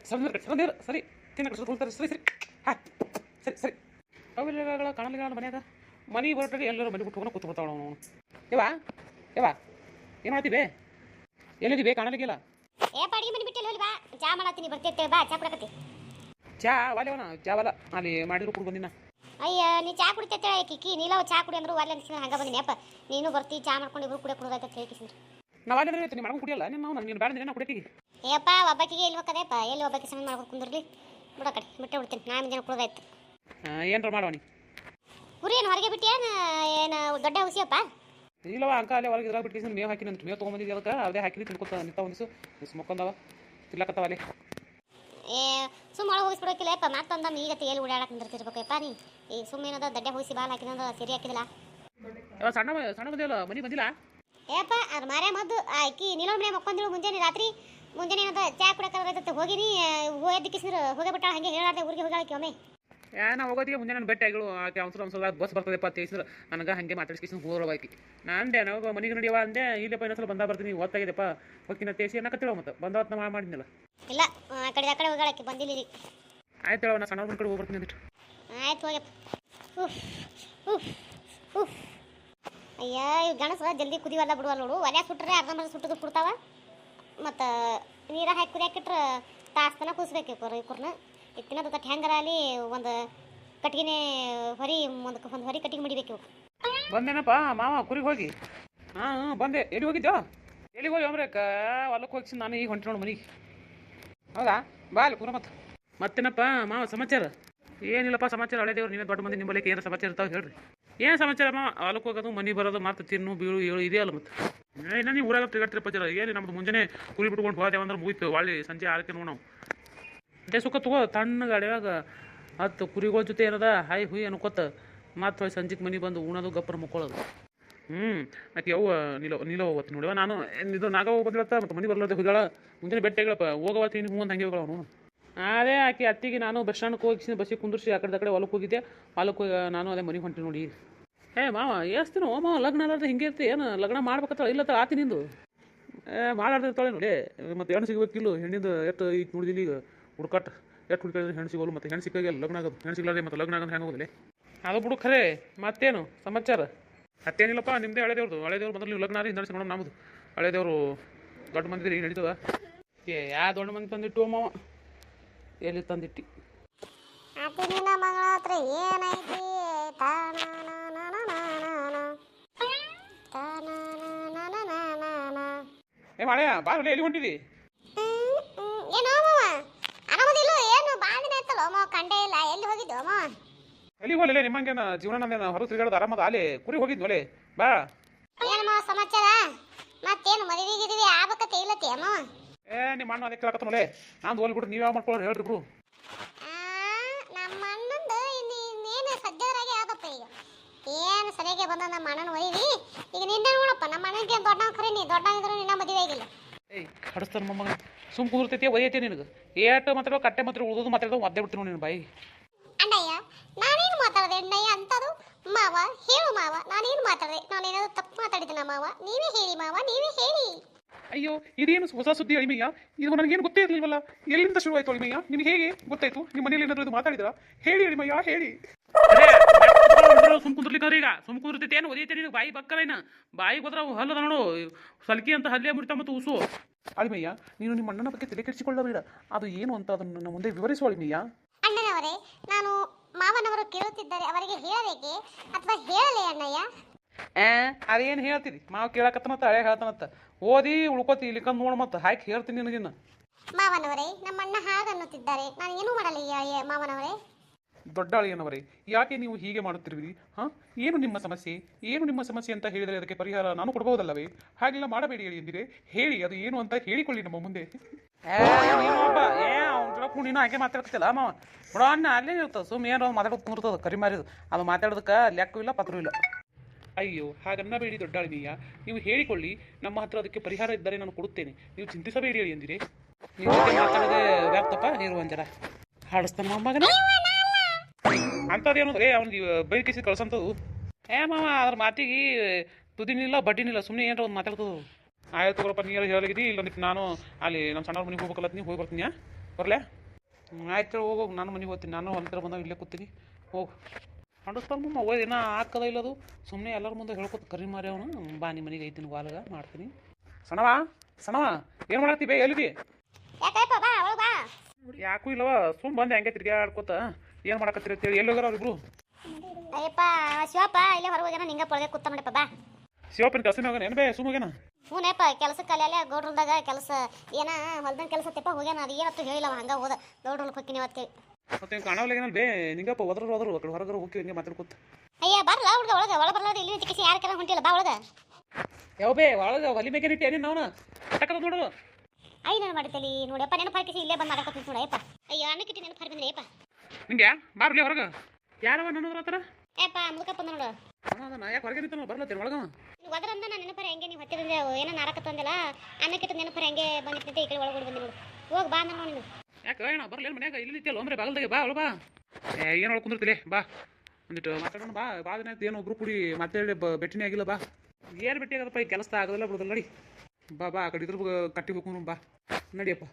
ಸರಿ ಸರಿ ಸರಿ ತಿನ್ನಕ್ಕೆ ಸುತ್ಕೊಳ್ತಾರೆ ಸರಿ ಸರಿ ಹಾಂ ಸರಿ ಸರಿ ಅವೆಲ್ಲ ಕಾಣಲಿಲ್ಲ ಮನ್ಯಾಗ ಮನೆ ಹೊರಟ್ರೆ ಎಲ್ಲರೂ ಮನೆ ಬಿಟ್ಟು ಹೋಗೋಣ ಕೂತ್ಕೊಳ್ತಾವ ಅವನು ಯವಾ ಏನು ಮಾಡ್ತೀವಿ ಎಲ್ಲಿದ್ದೀವಿ ಕಾಣಲಿಕ್ಕಿಲ್ಲ ಏ ಅಡಿಗೆ ಮನೆ ಬಿಟ್ಟಿಲ್ಲ ಬಾ ಚಾ ಮಾಡತ್ತೀನಿ ಬರ್ತೈತೆ ಬಾ ಚಾ ಕುಡಕತ್ತಿ ಚಾ ವಾಲೇವನ ಚಾ ವಲ್ಲ ಅಲ್ಲಿ ಮಾಡಿದ್ರು ಕುಡ್ ಬಂದಿನ ಅಯ್ಯ ನೀ ಚಾ ಕುಡಿತೈತೆ ಕಿಕ್ಕಿ ನೀಲವ ಚಾ ಕುಡಿ ಅಂದ್ರು ವಾಲೆ ಅನ್ಸಿನ ಹಂಗ ಬಂದಿನಿ ಅಪ್ಪ ನೀನು ಬರ್ತಿ ಚಾ ಮಾಡ್ಕೊಂಡು ಇಬ್ರು ಕುಡಿಯೋದಾಯ್ತು ಅಂತ ಹೇಳ್ಕಿಸಿದ್ರು ನಾವು ಅಲ್ಲಿ ನೀವು ಮಾಡ್ಕೊಂಡು ಕುಡಿಯಲ್ಲ ನೀನು ಬೇಡ ನಾನು ಕುಡಿತೀವಿ ಏಪ್ಪ ಒಬ್ಬಕಿಗೆ ಎಲ್ಲಿ ಹೋಗದೆಪ್ಪ ಎಲ್ಲಿ ಒಬ್ಬಕ್ಕೆ ಸಮಯ ಮಾಡ್ಕೊಂಡು ಕುಂದಿರ್ಲಿ ಬಿಡ ಕಡೆ ಬಿಟ್ಟೆ ಬಿಡ್ತೀನಿ ನಾನು ಮುಂಜಾನೆ ಕುಡ್ದಾಯ್ತು ಏನ್ರ ಮಾಡುವ ನೀ ಕುರಿ ಏನು ಹೊರಗೆ ಬಿಟ್ಟಿಯೇನು ಏನು ದೊಡ್ಡ ಹುಸಿಯಪ್ಪ ಇಲ್ಲವ ಅಂಕ ಅಲ್ಲೇ ಹೊರಗೆ ಇದ್ರಾಗ ಬಿಟ್ಟು ಮೇವು ಹಾಕಿ ಮೇವು ತೊಗೊಂಬಂದಿದ್ದೆ ಅದಕ್ಕೆ ಅದೇ ಹಾಕಿರಿ ತಿನ್ಕೊತ ನಿಂತ ಒಂದಿಸು ಮಕ್ಕೊಂದವ ತಿರ್ಲಾಕತ್ತವ ಅಲ್ಲಿ ಏ ಸುಮ್ಮ ಒಳಗೆ ಹೋಗಿಸ್ಬಿಡೋಕಿಲ್ಲ ಯಪ್ಪ ಮತ್ತೊಂದ ಈಗ ತೇಲಿ ಓಡಾಡಕ್ಕೆ ನಿಂದಿರ್ತಿರ್ಬೇಕಪ್ಪ ನೀ ಈ ಸುಮ್ಮನೇನದ ದಡ್ಡ ಹೋಗಿಸಿ ಬಾಲ್ ಹಾಕಿದಂದು ಸರಿ ಹಾಕಿದಿಲ್ಲ ಸಣ್ಣ ಬಂದಿಲ್ಲ ಮನೆ ಬಂದಿಲ್ಲ ಏಪ್ಪ ಅದು ಮಾರೇ ಮದ್ದು ಆಕಿ ನೀಲೋ ಮನೆ ಮಕ್ಕೊಂದಿಳು ಮುಂಜಾನೆ ರಾತ್ರಿ ಮುಂಜಾನೆ ಏನದ ಚಾ ಕುಡಕ್ಕೆ ಹೋಗಿನಿ ಹೋಗಿದ್ದಕ್ಕಿಸಿದ್ರು ಹೋಗೇ ಬಿಟ್ಟಾಳ ಹಂಗೆ ಹೇಳಾರ್ದೆ ಊರಿಗೆ ಹೋಗಾಳಕ್ಕೆ ಒಮ್ಮೆ ನಾ ಹೋಗೋದಿಗೆ ಮುಂಜಾನೆ ನನ್ನ ಬೆಟ್ಟ ಆಗಿಳು ಆಕೆ ಅವಸರ ಬಸ್ ಬರ್ತದೆಪ್ಪ ತೇಸಿದ್ರೆ ನನಗೆ ಹಾಗೆ ಮಾತಾಡಿಸ್ಕೇಸಿ ಹೋದ್ರವಾಕಿ ನಾನು ನಾವು ಮನೆಗೆ ನಡಿಯವ ಅಂದೆ ಇಲ್ಲಪ್ಪ ಇನ್ನೊಂದ್ಸಲ ಬಂದ ಬರ್ತೀನಿ ಓದ್ತಾಗಿದೆಪ್ಪ ಹೋಗಿನ ತೇಸಿ ಅನ್ನಕತ್ತಿಳ ಮತ್ತೆ ಬಂದವತ್ತು ನಾ ಮಾಡಿದ್ನಲ್ಲ ಇಲ್ಲ ಆ ಕಡೆ ಹೋಗಾಳಕ್ಕೆ ಬಂದಿಲ್ಲ ರೀ ಆಯ್ತು ಹೇಳವ ನಾ ಸಣ್ಣ ಕಡೆ ಹೋಗ್ಬರ್ತೀನಿ ಅಂದಿಟ್ಟು ಆಯ್ತು ಹೋಗಪ್ಪ ಅಯ್ಯ ಇವು ಗಣಸ ಜಲ್ದಿ ಕುದಿವಲ್ಲ ಬಿಡುವಲ್ಲ ನೋಡು ಒಲೆ ಸುಟ್ರೆ ಅರ್ಧಂಬರ್ಧ ಸುಟ್ಟದು ಬಿಡ್ತಾವ ಮತ್ತು ನೀರ ಹಾಕಿ ಕುದಿಯಾಕಿಟ್ರೆ ತಾಸ್ತನ ಕೂಸ್ಬೇಕು ಕುರ್ನ ಇತ್ತಿನದ ತಟ್ಟು ಹೆಂಗಾರ ಅಲ್ಲಿ ಒಂದು ಕಟ್ಗಿನೇ ಹೊರಿ ಒಂದು ಹೊರಿ ಕಟ್ಟಿಗೆ ಮಡಿಬೇಕು ಬಂದೇನಪ್ಪ ಮಾವ ಕುರಿಗೆ ಹೋಗಿ ಹಾಂ ಬಂದೆ ಎಲ್ಲಿ ಹೋಗಿದ್ದೋ ಎಲ್ಲಿಗೆ ಹೋಗಿ ಅಮ್ರಕ್ಕ ಹೊಲಕ್ಕೆ ಹೋಗಿ ನಾನು ಈಗ ಹೊಂಟಿ ನೋಡು ಮನೆಗೆ ಹೌದಾ ಬಾ ಅಲ್ಲಿ ಕೂರ ಮತ್ತೇನಪ್ಪ ಮಾವ ಸಮಾಚಾರ ಏನಿಲ್ಲಪ್ಪ ಸಮಾಚಾರ ಹಳೆ ದೇವ್ರು ನೀವೇ ದೊಡ್ಡ ಮಂದಿ ನಿಮ್ಮಲ್ಲಿ ಏನು ಸಮಾಚಾರ ಇರ್ತಾವೆ ಹೇಳ್ರಿ ಏನು ಸಮಾಚಾರ ಮಾವ ಹೊಲಕ್ಕೆ ಹೋಗೋದು ಮನೆ ಬರೋದು ಮತ್ತೆ ತಿನ್ನು ಬೀಳು ಏಳು ಇದೆಯಲ್ಲ ಮತ್ತೆ ಏನ ನೀವು ಊರಾಗ ತಿರುಗಾಡ್ತಿರಪ್ಪ ಏನು ನಮ್ದು ಮುಂಜಾನೆ ಕುರಿ ಬಿಟ್ಕೊಂಡು ಹೋದೇವ ಅಂದ್ರೆ ಮುಗಿತು ಒಳ್ಳೆ ಸಂಜೆ ಆರಕ್ಕೆ ನೋವು ನಾವು ಅದೇ ಸುಖ ತಗೋ ತಣ್ಣಗೆ ಅಡ್ಯಾಗ ಹತ್ತು ಕುರಿಗಳ ಜೊತೆ ಏನದ ಹಾಯ್ ಹುಯ್ ಅನ್ಕೋತ ಮತ್ತೆ ಹೊಳ್ಳಿ ಸಂಜೆಗೆ ಮನೆ ಬಂದು ಉಣೋದು ಗಪ್ಪರ ಮುಕ್ಕೊಳ್ಳೋದು ಆಕೆ ಯವ್ವ ನೀಲೋ ಹೋಗ್ತೀನಿ ನೋಡಿವ ನಾನು ಇದು ನಾಗ ಹೋಗಿ ಬಂದಿಳತ್ತ ಮತ್ತು ಮನೆ ಬರ್ಲಾರ್ದೆ ಹೋಗ್ಯಾಳ ಮುಂಜಾನೆ ಬೆಟ್ಟಗಳಪ್ಪ ಹೋಗವತ್ತೀನಿ ಹ್ಞೂ ಅಂತ ಹಂಗೆ ಹೋಗಳ ಅವನು ಅದೇ ಆಕೆ ಅತ್ತಿಗೆ ನಾನು ಬಸ್ ಸ್ಟ್ಯಾಂಡ್ಗೆ ಹೋಗಿ ಬಸ್ಸಿಗೆ ಕುಂದಿರ್ಸಿ ಆ ಕಡೆ ಹೊಲಕ್ಕೆ ಹೋಗಿದ್ದೆ ಹೊಲಕ್ಕೆ ಹೋಗಿ ನಾನು ಅದೇ ಮನೆಗೆ ಹೊಂಟಿ ನೋಡಿ ಮಾವ ಎಸ್ತೀನೋ ಮಾವ ಲಗ್ನ ಅಲ್ಲಾರ್ದೆ ಹಿಂಗೆ ಇರ್ತಿ ಏನು ಲಗ್ನ ಮಾಡ್ಬೇಕತ್ತಾಳ ಇಲ್ಲತ್ತ ಆತಿ ನಿಂದು ಮಾಡಾಡ್ದಿರ್ತಾಳೆ ನೋಡಿ ಮತ್ತು ಹೆಣ್ಣು ಸಿಗಬೇಕಿಲ್ಲ ಹೆಣ್ಣಿಂದ ಎಷ್ಟು ಈಗ ನೋಡಿದಿಲ್ಲ ಈಗ ಹುಡ್ಕಾಟ ಎಷ್ಟು ಹುಡುಕಿದ್ರೆ ಹೆಣ್ಣು ಸಿಗೋಲ್ಲ ಮತ್ತು ಹೆಣ್ಣು ಸಿಕ್ಕಾಗಿಲ್ಲ ಲಗ್ನ ಆಗೋದು ಹೆಣ್ಣು ಸಿಗ್ಲಾರ್ದೆ ಮತ್ತು ಲಗ್ನ ಆಗೋದು ಹೆಂಗೆ ಹೋಗಲಿ ಅದು ಬಿಡು ಖರೆ ಮತ್ತೇನು ಸಮಾಚಾರ ಮತ್ತೇನಿಲ್ಲಪ್ಪ ನಿಮ್ಮದೇ ಹಳೆದೇವ್ರದು ಹಳೆದೇವ್ರು ಬಂದ್ರೆ ನೀವು ಲಗ್ನ ಆದ್ರೆ ಹಿಂದೆ ನೋಡೋಣ ನಮ್ಮದು ಹಳೆದೇವರು ದೊಡ್ಡ ಮಂದಿ ನಡೀತದ ಯಾ ದೊಡ್ಡ ಮಂದಿ ತಂದಿಟ್ಟು ಮಾವ ಎಲ್ಲಿ ತಂದಿಟ್ಟು ಮಗಳ ಹತ್ರ ಏನೈತಿ ಮಳೆಯ ಬಾ ಎಲ್ಲಿ ಹೊಂಟಿದಿ ಏನೋ ಆರಾಮದಿಲ್ಲ ಏನು ಭಾಳ ದಿನ ಆಯ್ತಲ್ಲ ಮಾವ ಕಂಡೇ ಇಲ್ಲ ಎಲ್ಲಿ ಹೋಗಿದ್ದು ಮಾವ ಎಲ್ಲಿ ಹೋಗಲಿಲ್ಲ ನಿಮ್ಮಂಗೇನ ಜೀವನ ನಂದೇನು ಹೊರ ತಿರುಗಾಡೋದು ಆರಾಮದ ಅಲ್ಲಿ ಕುರಿ ಹೋಗಿದ್ವಿ ಒಲೆ ಬಾ ಏನು ಮಾವ ಸಮಾಚಾರ ಮತ್ತೇನು ಮದುವೆಗಿದ್ವಿ ಆಗ್ಬೇಕತ್ತೆ ಇಲ್ಲತ್ತೆ ಮಾವ ನಿಮ್ಮ ಅಣ್ಣ ಅದಕ್ಕೆ ಕೇಳಕತ್ತ ನೋಲೆ ನಾನು ಹೋಗ್ಬಿಟ್ಟು ನೀವು ಯಾವ ಮಾಡ್ಕೊಳ್ಳೋರು ಹೇಳ್ರಿ ಬ್ರು ನಮ್ಮ ಅಣ್ಣಂದು ಇನ್ನೇನು ಸಜ್ಜರಾಗಿ ಆದಪ್ಪ ಈಗ ಏನು ಸರಿಯಾಗಿ ಬಂದ ನಮ್ಮ ಅಣ್ಣನ ಒಯ್ವಿ ಈಗ ನಿನ್ನೆ ನೋಡಪ್ಪ ನಮ್ಮ ಅಣ್ಣನಿಗೆ ದೊಡ್ಡ ಖರೆ ನೀ ದೊಡ್ಡ ಇದ್ರು ನಿನ್ನ ಮದುವೆ ಆಗಿಲ್ಲ ಹಡಸ್ತಾನ ಮೊಮ್ಮಗ ಸುಮ್ ಕೂರ್ತೈತಿ ಒಯ್ಯೈತಿ ನಿನಗೆ ಏಟು ಮಾತ್ರ ಕಟ್ಟೆ ಮಾತ್ರ ಉಳಿದು ಮಾತಾಡೋದು ಒದ್ದೆ ಬಿಡ್ತೀನಿ ನಿನ್ನ ಬಾಯಿ ಅಣ್ಣಯ್ಯ ನಾನೇನು ಮಾತಾಡಿದೆ ಅಣ್ಣಯ್ಯ ಅಂತದು ಮಾವ ಹೇಳು ಮಾವ ನಾನೇನು ಮಾತಾಡಿದೆ ನಾನೇನಾದ್ರು ತಪ್ಪು ಮಾತಾಡಿದ್ದೀನ ಮಾವ ನೀವೇ ಹೇಳಿ ಮಾವ ನೀವೇ ಹೇಳಿ ಅಯ್ಯೋ ಇದೇನು ಹೊಸ ಸುದ್ದಿ ಅಳಿಮಯ್ಯ ಇದು ನನಗೇನು ಗೊತ್ತೇ ಇರಲಿಲ್ವಲ್ಲ ಎಲ್ಲಿಂದ ಶುರು ಆಯ್ತು ಅಳಿಮಯ್ಯ ನಿಮ್ಗೆ ಹೇಗೆ ಗೊತ್ತಾಯ್ತು ನಿಮ್ಮ ಮನೇಲಿ ಏನಾದ್ರು ಇದು ಮಾತಾಡಿದ್ರಾ ಹೇಳಿ ಅಳಿಮಯ್ಯ ಹೇಳಿ ಸುಮ್ ಕುಂದ್ರಲಿಕ್ಕಂದ್ರೆ ಈಗ ಸುಮ್ ಕುಂದಿರ್ತೈತೆ ಏನು ಒದೈತೆ ನಿನಗೆ ಬಾಯಿ ಬಕ್ಕರೇನ ಬಾಯಿ ಹೋದ್ರ ಹಲ್ಲದ ನೋಡು ಸಲ್ಕಿ ಅಂತ ಹಲ್ಲೆ ಮುರಿತ ಮತ್ತು ಉಸು ಅಳಿಮಯ್ಯ ನೀನು ನಿಮ್ಮ ಅಣ್ಣನ ಬಗ್ಗೆ ತಲೆ ಕೆಡಿಸಿಕೊಳ್ಳಬೇಡ ಅದು ಏನು ಅಂತ ಅದನ್ನು ನನ್ನ ಮುಂದೆ ವಿವರಿಸು ಅಳಿಮಯ್ಯ ಅಣ್ಣನವರೇ ನಾನು ಮಾವನವರು ಕೇಳುತ್ತಿದ್ದಾರೆ ಅವರಿಗೆ ಹೇಳಬೇಕೆ ಅಥವಾ ಹೇಳಲೇ ಅಣ್ಣಯ್ಯ ಅದೇನು ಹೇಳ್ತೀರಿ ಮಾವು ಕೇಳಕತ್ತನತ್ತ ಹಳೆ ಹೇಳ್ತಾನತ್ತ ಓದಿ ಉಳ್ಕೋತಿ ಇಲ್ಲಿಕಂದು ನೋಡು ಮತ್ತೆ ಹಾಕಿ ಹೇಳ್ತೀನಿ ನಿನಗಿನ್ನ ಮಾವನವರೇ ನಮ್ಮ ಅಣ್ಣ ಹಾಗನ್ನುತ್ತಿದ್ದಾರೆ ನಾನು ಏನು ಮಾಡಲಿ ಮಾವನವರೇ ದೊಡ್ಡ ಅಳಿಯನವರೇ ಯಾಕೆ ನೀವು ಹೀಗೆ ಮಾಡುತ್ತಿರುವಿರಿ ಹಾಂ ಏನು ನಿಮ್ಮ ಸಮಸ್ಯೆ ಅಂತ ಹೇಳಿದರೆ ಅದಕ್ಕೆ ಪರಿಹಾರ ನಾನು ಕೊಡಬಹುದಲ್ಲವೇ ಹಾಗೆಲ್ಲ ಮಾಡಬೇಡಿ ಎಂದಿರೆ ಹೇಳಿ ಅದು ಏನು ಅಂತ ಹೇಳಿಕೊಳ್ಳಿ ನಮ್ಮ ಮುಂದೆ ನೀನು ಹಾಗೆ ಮಾತಾಡ್ತಿಲ್ಲ ಮಾವ ಬಿಡೋ ಅಣ್ಣ ಅಲ್ಲೇ ಇರ್ತದೆ ಸುಮ್ಮನೆ ಏನೋ ಮಾತಾಡೋದು ಕುಂದಿರ್ತದೆ ಕರಿ ಮಾರಿದು ಅದು ಮಾತಾಡೋದಕ್ಕೆ ಲೆಕ್ಕೂ ಇಲ್ಲ ಪತ್ರೂ ಇಲ್ಲ ಅಯ್ಯೋ ಹಾಗನ್ನಬೇಡಿ ದೊಡ್ಡ ಅಳಿಮಯ್ಯ ನೀವು ಹೇಳಿಕೊಳ್ಳಿ ನಮ್ಮ ಹತ್ರ ಅದಕ್ಕೆ ಪರಿಹಾರ ಇದ್ದರೆ ನಾನು ಕೊಡುತ್ತೇನೆ ನೀವು ಚಿಂತಿಸಬೇಡಿ ಹೇಳಿ ಎಂದಿರೆ ನೀವು ಮಾತಾಡೋದೇ ವ್ಯಾಪ್ತಪ್ಪ ಇರುವಂಜರ ಹಾಡಿಸ್ತಾನ ಮೊಮ್ಮಗನ ಅಂಥದ್ದೇನು ಅವ್ನಿಗೆ ಬೈಕಿಸಿ ಕಳ್ಸಂಥದ್ದು ಮಾವ ಅದ್ರ ಮಾತಿಗೆ ತುದಿನಿಲ್ಲ ಬಡ್ಡಿನಿಲ್ಲ ಸುಮ್ಮನೆ ಏನಾರ ಒಂದು ಮಾತಾಡ್ತದೆ ಆಯ್ತು ತಗೋರಪ್ಪ ನೀರು ಹೇಳಿದ್ದಿ ಇಲ್ಲೊಂದಿಟ್ಟು ನಾನು ಅಲ್ಲಿ ನಮ್ಮ ಸಣ್ಣವ್ರ ಮನೆಗೆ ಹೋಗ್ಬೇಕಲ್ಲ ನೀವು ಹೋಗಿ ಬರ್ತೀನಿ ಬರ್ಲೆ ಆಯ್ತು ಹೋಗು, ನಾನು ಮನೆಗೆ ಹೋಗ್ತೀನಿ. ನಾನು ಒಂಥರ ಬಂದಾಗ ಇಲ್ಲೇ ಕೂತೀನಿ. ಹೋಗು ಅಂಡಸ್ತಾನ ಹೋಗೋದು ಏನೋ ಹಾಕದ ಇಲ್ಲದು. ಸುಮ್ಮನೆ ಎಲ್ಲರ ಮುಂದೆ ಹೇಳ್ಕೊತ ಕರಿ ಮಾರಿ ಅವನು. ಬಾ ನಿಮ್ಮ ಮನೆಗೆ ಐತೀನಿ ವಾಲ್ಗ ಮಾಡ್ತೀನಿ. ಸಣ್ಣವ ಸಣ್ಣವ ಏನು ಮಾಡತ್ತಿ ಬೇ ಎಲ್ಲಿಗೆ? ಯಾಕಪ್ಪ ಬಾ ಒಳಗೆ ಬಾ. ಯಾಕೂ ಇಲ್ಲವ, ಸುಮ್ಮ ಬಂದೆ ಹಂಗೆ ತಿರ್ಗಾಡ್ಕೋತ ಏನು ಮಾಡಕತ್ತೀರಿ ಅಂತೇಳಿ. ಎಲ್ಲಿ ಹೋಗ್ಯಾರ ಅವ್ರಿಬ್ರು? ಅಯ್ಯಪ್ಪ ಶಿವಪ್ಪ ಇಲ್ಲೇ ಹೊರಗೆ ಹೋಗ್ಯಾನ, ನಿಂಗೆ ಪೊಳಗೆ ಕೂತ ಮಾಡಪ್ಪ ಬಾ. ಶಿವಪ್ಪನ ಕೆಲಸನೇ ಹೋಗ್ಯಾನ ಏನು ಬೇ? ಸುಮ್ಮ ಹೋಗ್ಯಾನ? ಹ್ಞೂನಪ್ಪ ಕೆಲಸಕ್ಕೆ ಅಲ್ಲೇ ಗೌಡ್ರಲ್ದಾಗ ಕೆಲಸ ಏನ ಹೊಲ್ದಂಗೆ ಕೆಲಸ ತೆಪ್ಪ ಹೋಗ್ಯಾನ. ಅದು ಏನತ್ತು ಹೇಳಿಲ್ಲವ, ಹಂಗೆ ಹೋದ ಗೌಡ್ರಲ್ಗೆ ಹೋಗ್ತೀನಿ ಅವತ್ತು. ಮತ್ತೆ ಕಾಣವಲ್ಲೇನಲ್ಲ ಬೇ ನಿಂಗಪ್ಪ ಹೋದ್ರು ಆ ಕಡೆ ಹೊರಗಡೆ ಹೋಗಿ ಹಿಂಗೆ ಮಾತಾಡ್ಕೊತ. ಅಯ್ಯ ಬರ್ಲ ಹುಡುಗ ಒಳಗೆ ಬರ್ಲಾರ್ದು ಇಲ್ಲಿ ಚಿಕಿತ್ಸೆ ಯಾರು ಕೆಲ ಹೊಂಟಿಲ್ಲ ಬಾ ಒಳಗೆ. ಯಾವ ಬೇ ಒಳಗೆ ಒಲಿ ಮೇಕೆ ನಿಟ್ಟಿ ಏನೇನು ನಾವು ಕಟ್ಟಕದ ನೋಡು. ಅಯ್ಯ ನಾನು ಮಾಡಿತಲಿ ನೋಡಪ್ಪ, ನೆನಪು ಹಾಕಿಸಿ ಇಲ್ಲೇ ಬಂದು ಮಾಡಕತ್ತೀನಿ ನೋಡಪ್ಪ. ಅಯ್ಯೋ ಅನ್ನಕ್ಕಿಟ್ಟು ನೆನಪು ಹಾಕಿ ಬಂದ್ರಿ ಅಪ್ಪ. ನಿಂಗೆ ಬಾರ್ಲಿ ಹೊರಗೆ ಯಾರವ ನನ್ನ ಹತ್ರ? ಏಪ್ಪ ಮುದುಕಪ್ಪ ನೋಡು. ನಾ ಯಾಕೆ ಹೊರಗೆ ನಿಂತ ಬರ್ಲತ್ತೇನೆ ಒಳಗ. ನೀವು ಅದ್ರಂದ ನಾನು ನೆನಪರ ಹೆಂಗೆ ನೀವು ಹತ್ತಿರಂದೆ ಏನೋ ನಾರಕತ್ತಂದಿಲ್ಲ ಅನ್ನಕ್ಕಿಟ್ಟು ನೆನಪರ ಹೆಂಗೆ ಬಂದಿರ್ತೈತೆ ಈ ಕಡೆ ಒಳಗೆ ಬಂದಿ ನೋಡು. ಹೋಗಿ ಬಾ ಅಂದ್ರೆ ನೋಡಿ. ಯಾಕೆ ಅಣ್ಣ ಬರ್ಲಿ ಮನ್ಯಾಗ ಇಲ್ಲಿ ನಿಂತಿಯಲ್ಲ ಒಮ್ಮೆ ಬಾಗಲ್ದಾಗೆ ಬಾ ಒಳ ಬಾ. ಏನು ಒಳಗೆ ಕುಂದಿರ್ತಿಲೆ ಬಾ, ಒಂದಿಟ್ಟು ಮಾತಾಡೋಣ ಬಾ. ಭಾಳ ದಿನ ಆಯ್ತು ಏನು ಒಬ್ರು ಕೂಡಿ ಮಾತಾಡಿ ಭೇಟಿನೇ ಆಗಿಲ್ಲ ಬಾ. ಏನು ಭೇಟಿ ಆಗದಪ್ಪ ಈ ಕೆಲಸ ಆಗೋದಿಲ್ಲ ಬಿಡೋದಿಲ್ಲ. ನಡಿ ಬಾ ಬಾ ಆ ಕಡೆ ಇದ್ರ ಕಟ್ಟಿ ಹೋಗ್ಕೊಂಡು ಬಾ ನಡಿಯಪ್ಪ.